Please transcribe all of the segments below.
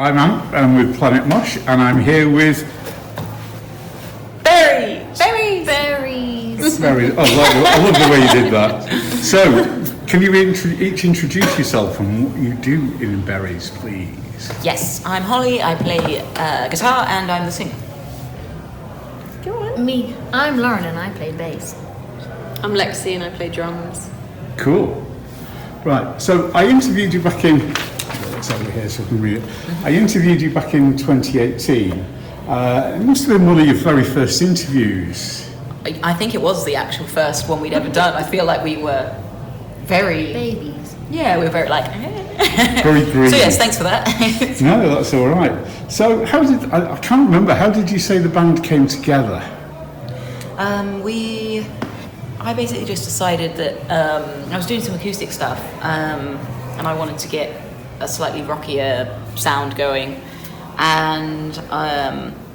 I'm Ant, I'm with Planet Mosh, and I'm here with Berries. Berries. I love the way you did that. So, can you each introduce yourself and what you do in Berries, please? Yes, I'm Holly. I play guitar and I'm the singer. Go on. Me, I'm Lauren and I play bass. I'm Lexi and I play drums. Cool. Right. So I interviewed you back in. It's over here, so I can read it. I interviewed you back in 2018. It must have been one of your very first interviews. I think it was the actual first one we'd ever done. I feel like we were very... Babies. Yeah, we were very like... Very green. So yes, thanks for that. No, that's all right. So how did... I can't remember. How did you say the band came together? I basically just decided that I was doing some acoustic stuff and I wanted to get a slightly rockier sound going, and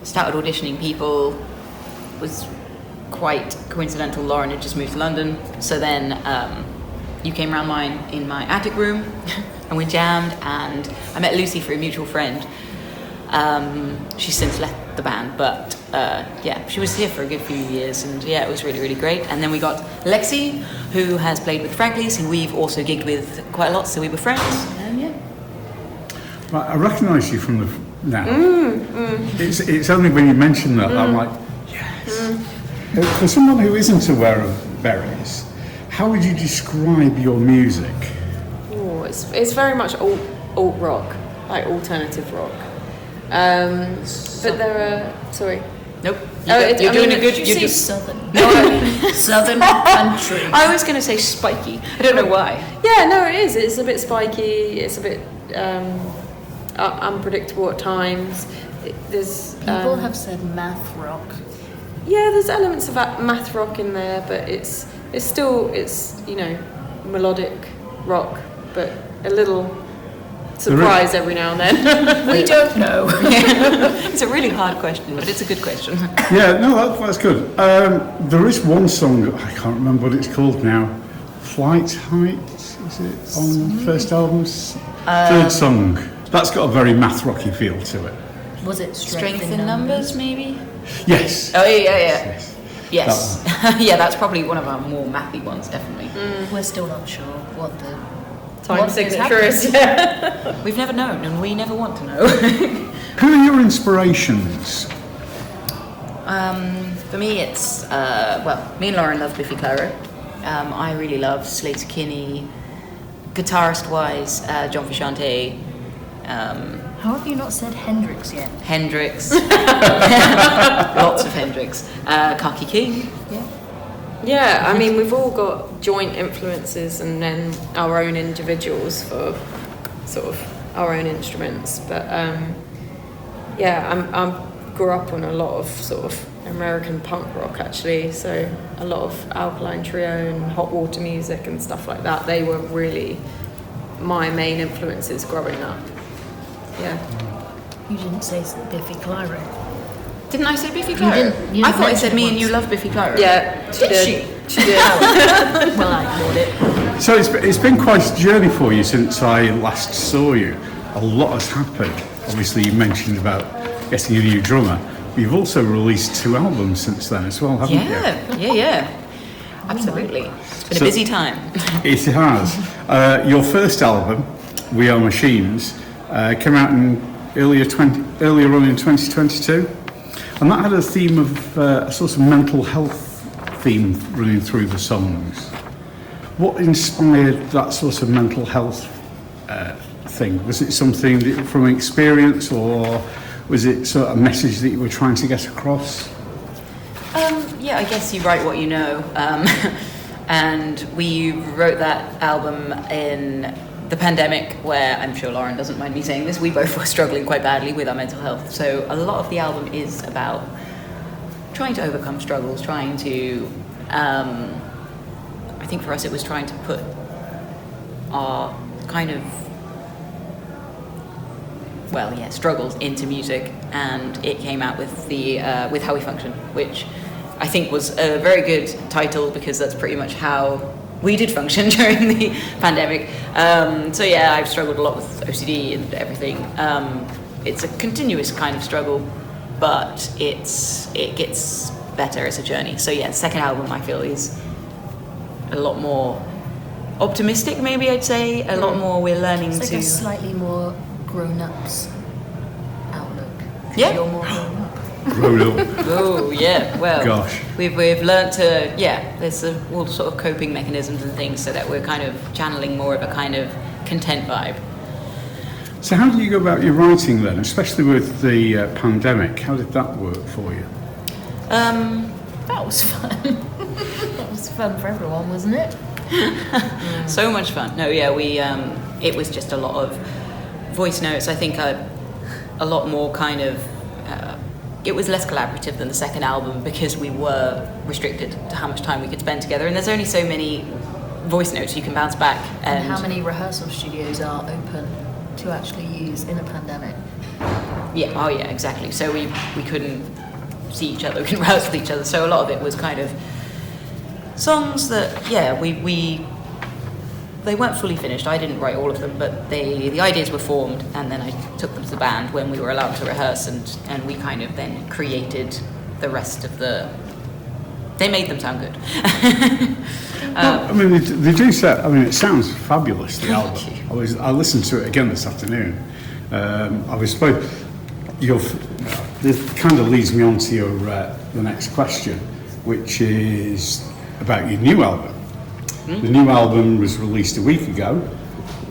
started auditioning people. It was quite coincidental. Lauren had just moved to London, so then you came round mine in my attic room and we jammed, and I met Lucy through a mutual friend. She's since left the band, but she was here for a good few years, and it was really, really great. And then we got Lexi, who has played with Franklies, who we've also gigged with quite a lot, so we were friends, and Right, I recognise you from now. It's only when you mention that I'm like, yes. For someone who isn't aware of Berries, how would you describe your music? Oh, it's very much alt rock, like alternative rock. But there are Nope. You're doing a good. You're just southern. Southern country. I was going to say spiky. I don't know why. Yeah, no, it is. It's a bit spiky. It's a bit unpredictable at times. People have said math rock. Yeah, there's elements of math rock in there, but it's still melodic rock, but a little surprise every now and then. We don't know. It's a really hard question, but it's a good question. Yeah, no, that's good. There is one song, I can't remember what it's called now. Flight Height, is it on first album's third song? That's got a very math rocky feel to it. Was it Strength in numbers, maybe? Yes. Oh yeah. Yes. Yeah, that's probably one of our more mathy ones, definitely. We're still not sure what the Time signature is. Yeah. We've never known, and we never want to know. Who are your inspirations? For me, it's me and Lauren love Biffy Clyro. I really love Slater Kinney. Guitarist-wise, John Frusciante. How have you not said Hendrix yet? Hendrix. Lots of Hendrix. Kaki King. Yeah, I mean, we've all got joint influences and then our own individuals for sort of our own instruments. But I grew up on a lot of sort of American punk rock, actually. So a lot of Alkaline Trio and Hot Water Music and stuff like that. They were really my main influences growing up. Yeah. You didn't say Biffy Clyro. Didn't I say Biffy Clyro? You I thought I said mentioned me and you once. love Biffy Clyro. Yeah, she did. She did. Well, I ignored it. So it's been quite a journey for you since I last saw you. A lot has happened. Obviously, you mentioned about getting a new drummer. You've also released 2 albums since then as well, haven't you? Yeah. Absolutely. It's been a busy time. It has. Your first album, We Are Machines, came out earlier on in 2022, and that had a theme of a sort of mental health theme running through the songs. What inspired that sort of mental health thing? Was it something from experience, or was it sort of a message that you were trying to get across? I guess you write what you know. And we wrote that album in the pandemic, where I'm sure Lauren doesn't mind me saying this, we both were struggling quite badly with our mental health. So a lot of the album is about trying to overcome struggles, trying to, I think for us it was trying to put our kind of, struggles into music, and it came out with the with How We Function, which I think was a very good title because that's pretty much how we did function during the pandemic. I've struggled a lot with OCD and everything. it's a continuous kind of struggle, but it gets better as a journey. So yeah, the second album I feel is a lot more optimistic, maybe I'd say. A lot more we're learning It's like to... a slightly more grown-ups outlook. 'Cause Yeah. You're more grown up. Grown up. Oh yeah, well, Gosh. we've learned to there's all sort of coping mechanisms and things, so that we're kind of channeling more of a kind of content vibe. So how do you go about your writing then, especially with the pandemic? How did that work for you? That was fun. That was fun for everyone, wasn't it? So much fun. No, yeah, we it was just a lot of voice notes. I think a lot more kind of. It was less collaborative than the second album because we were restricted to how much time we could spend together, and there's only so many voice notes you can bounce back. And how many rehearsal studios are open to actually use in a pandemic? Yeah, oh yeah, exactly. So we couldn't see each other, we couldn't rehearse with each other. So a lot of it was kind of songs that, they weren't fully finished. I didn't write all of them, but the ideas were formed, and then I took them to the band when we were allowed to rehearse, and we kind of then created the rest of the... They made them sound good. I mean, they do set. I mean, it sounds fabulous. The album. you. I listened to it again this afternoon. I was supposed. This kind of leads me on to your the next question, which is about your new album. The new album was released a week ago,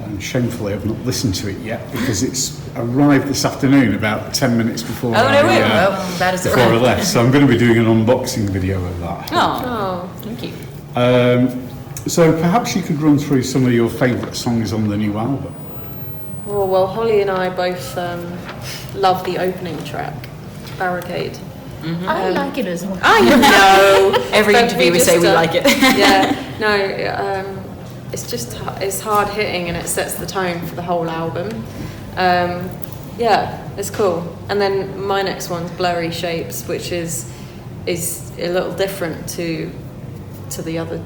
and shamefully I've not listened to it yet because it's arrived this afternoon about 10 minutes before. Oh, no way. Well, that is before I left. So I'm going to be doing an unboxing video of that. Oh, thank you. So perhaps you could run through some of your favourite songs on the new album. Oh, well, Holly and I both love the opening track, Barricade. I like it as well. I know. Every But interview we just, say we like it. it's just it's hard hitting and it sets the tone for the whole album. It's cool. And then my next one's Blurry Shapes, which is a little different to the other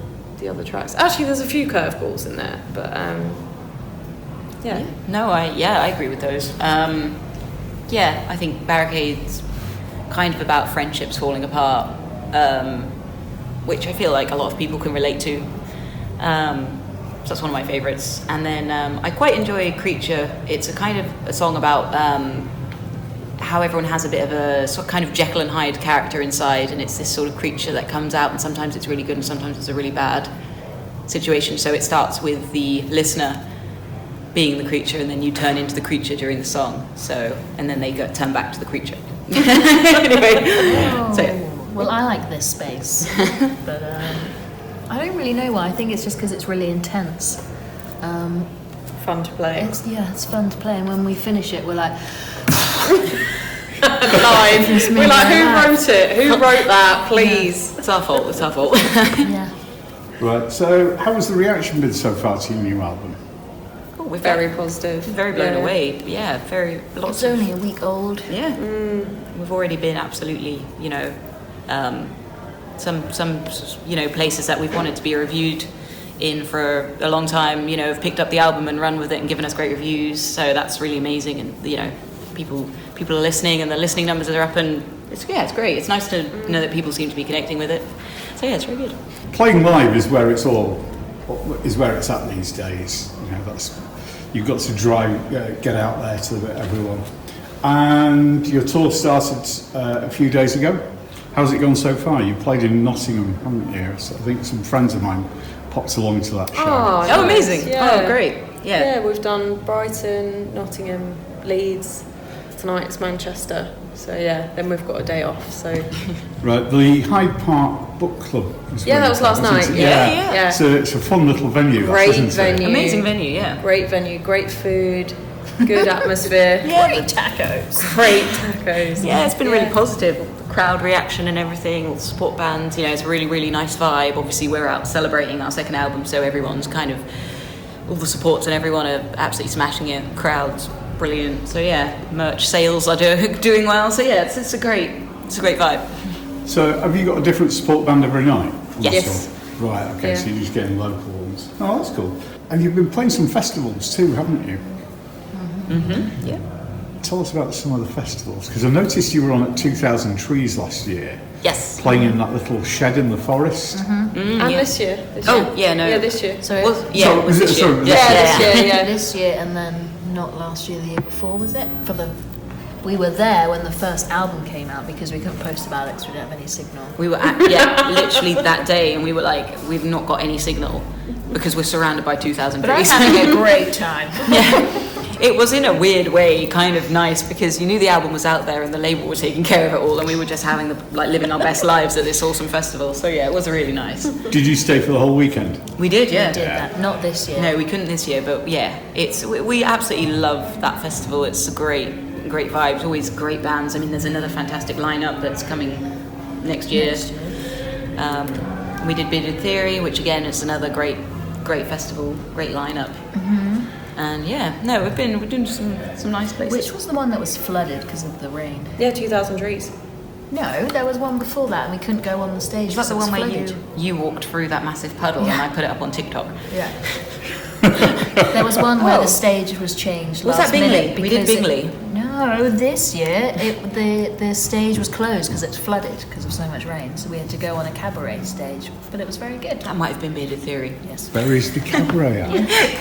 tracks. Actually, there's a few curveballs in there, but No, I agree with those. I think Barricade's kind of about friendships falling apart, which I feel like a lot of people can relate to. So that's one of my favourites. And then I quite enjoy Creature. It's a kind of a song about how everyone has a bit of a sort of kind of Jekyll and Hyde character inside, and it's this sort of creature that comes out, and sometimes it's really good and sometimes it's a really bad situation. So it starts with the listener being the creature, and then you turn into the creature during the song. So, and then they turn back to the creature. Anyway, Well, I like this space, but I don't really know why. I think it's just because it's really intense. fun to play. It's fun to play, and when we finish it, we're like, Live. We're like, who wrote it? Who wrote that? Please. it's our fault. It's our fault. yeah. Right. So how has the reaction been so far to your new album? We're Very positive. very blown away. Yeah, very lots It's only a week old. Yeah, we've already been absolutely, some places that we've wanted to be reviewed in for a long time, have picked up the album and run with it and given us great reviews. So that's really amazing, and people are listening, and the listening numbers are up, and it's great. It's nice to know that people seem to be connecting with it. So yeah, it's very good. Playing live is where it's at these days. You've got to get out there to everyone. And your tour started a few days ago. How's it gone so far? You played in Nottingham, haven't you? So I think some friends of mine popped along to that show. Oh, Oh, amazing! Yeah. Oh, great! Yeah, we've done Brighton, Nottingham, Leeds. Tonight it's Manchester. So yeah, then we've got a day off. So Right, the Hyde Park Book Club. that was last night. Yeah. It's a fun little venue. Great isn't venue. It? Amazing venue, yeah. Great venue, great food, good atmosphere. Great tacos. Great tacos. Yeah, it's been really positive. The crowd reaction and everything, all the support bands, it's a really, really nice vibe. Obviously, we're out celebrating our second album, so everyone's kind of, all the supports and everyone are absolutely smashing it. Crowd's brilliant. So yeah, merch sales are doing well. So yeah, it's a great vibe. So have you got a different support band every night? Yes. Right, okay, Yeah. so you're just getting local ones. Oh, that's cool. And you've been playing some festivals too, haven't you? Yeah. tell us about some of the festivals, because I noticed you were on at 2000 Trees last year, Yes. playing in that little shed in the forest. And this year. Oh, yeah, no. Yeah, this year. So It was this year. sorry, this Yeah, year. this year, yeah. this year, and then not last year, the year before, was it? We were there when the first album came out because we couldn't post about it because we didn't have any signal. We were literally that day, and we were like, we've not got any signal because we're surrounded by 2,000 But I was trees. having a great time. It was in a weird way kind of nice because you knew the album was out there and the label were taking care of it all, and we were just having living our best lives at this awesome festival. So yeah, it was really nice. Did you stay for the whole weekend? We did, yeah. We did that. Not this year. No, we couldn't this year, but yeah, we absolutely love that festival. It's a great vibes, always great bands. I mean, there's another fantastic lineup that's coming next year. We did Bearded Theory, which again is another great festival, great lineup. And yeah, no, we've been to some nice places. Which was the one that was flooded because of the rain? Yeah, 2,000 trees. No, there was one before that, and we couldn't go on the stage. Was that the because one it was where flooded. you walked through that massive puddle and I put it up on TikTok? Yeah. There was one where the stage was changed. Was last that Bingley? minute We did because Bingley. No, this year the stage was closed because it's flooded because of so much rain. So we had to go on a cabaret stage, but it was very good. That might have been Bearded Theory. Yes. Where is the cabaret at?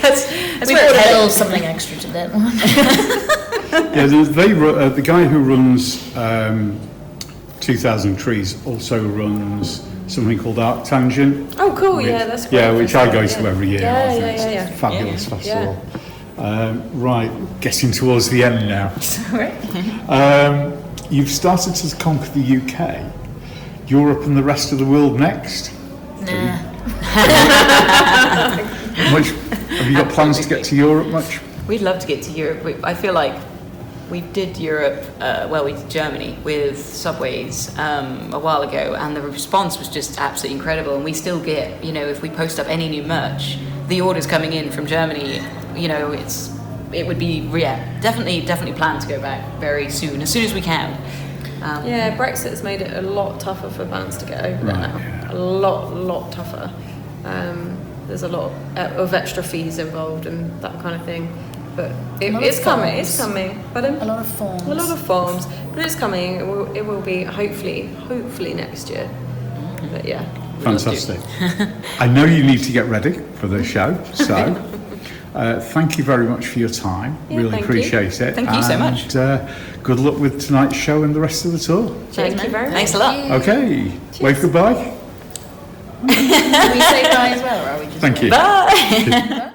That's We where brought it's a little headed. something extra to that one. Yeah, the guy who runs 2000 Trees also runs something called Art Tangent. Oh, cool. Which- Yeah, that's great. Yeah, which I go Yeah. to every year. Yeah, I think yeah, it's yeah, a yeah. fabulous Yeah. festival. Right, getting towards the end now. Sorry. You've started to conquer the UK, Europe and the rest of the world next. Nah. Have you got plans to get to Europe much? We'd love to get to Europe. I feel like we did Europe, we did Germany with Subways a while ago, and the response was just absolutely incredible. And we still get, if we post up any new merch, the orders coming in from Germany, it would be, definitely plan to go back very soon, as soon as we can. Yeah, Brexit has made it a lot tougher for bands to get over there Right, now. yeah. A lot tougher. There's a lot of extra fees involved and that kind of thing. But it's coming. It's coming. But A lot of forms. a lot of forms. But it's coming. It will be hopefully next year. But yeah. Fantastic. I know you need to get ready for the show, so thank you very much for your time. Yeah, really thank you. appreciate it. Thank you so much. And good luck with tonight's show and the rest of the tour. Thank you very much. Thanks a lot. Okay, wave goodbye. Do we say bye as well, or are we just Thank you. Bye.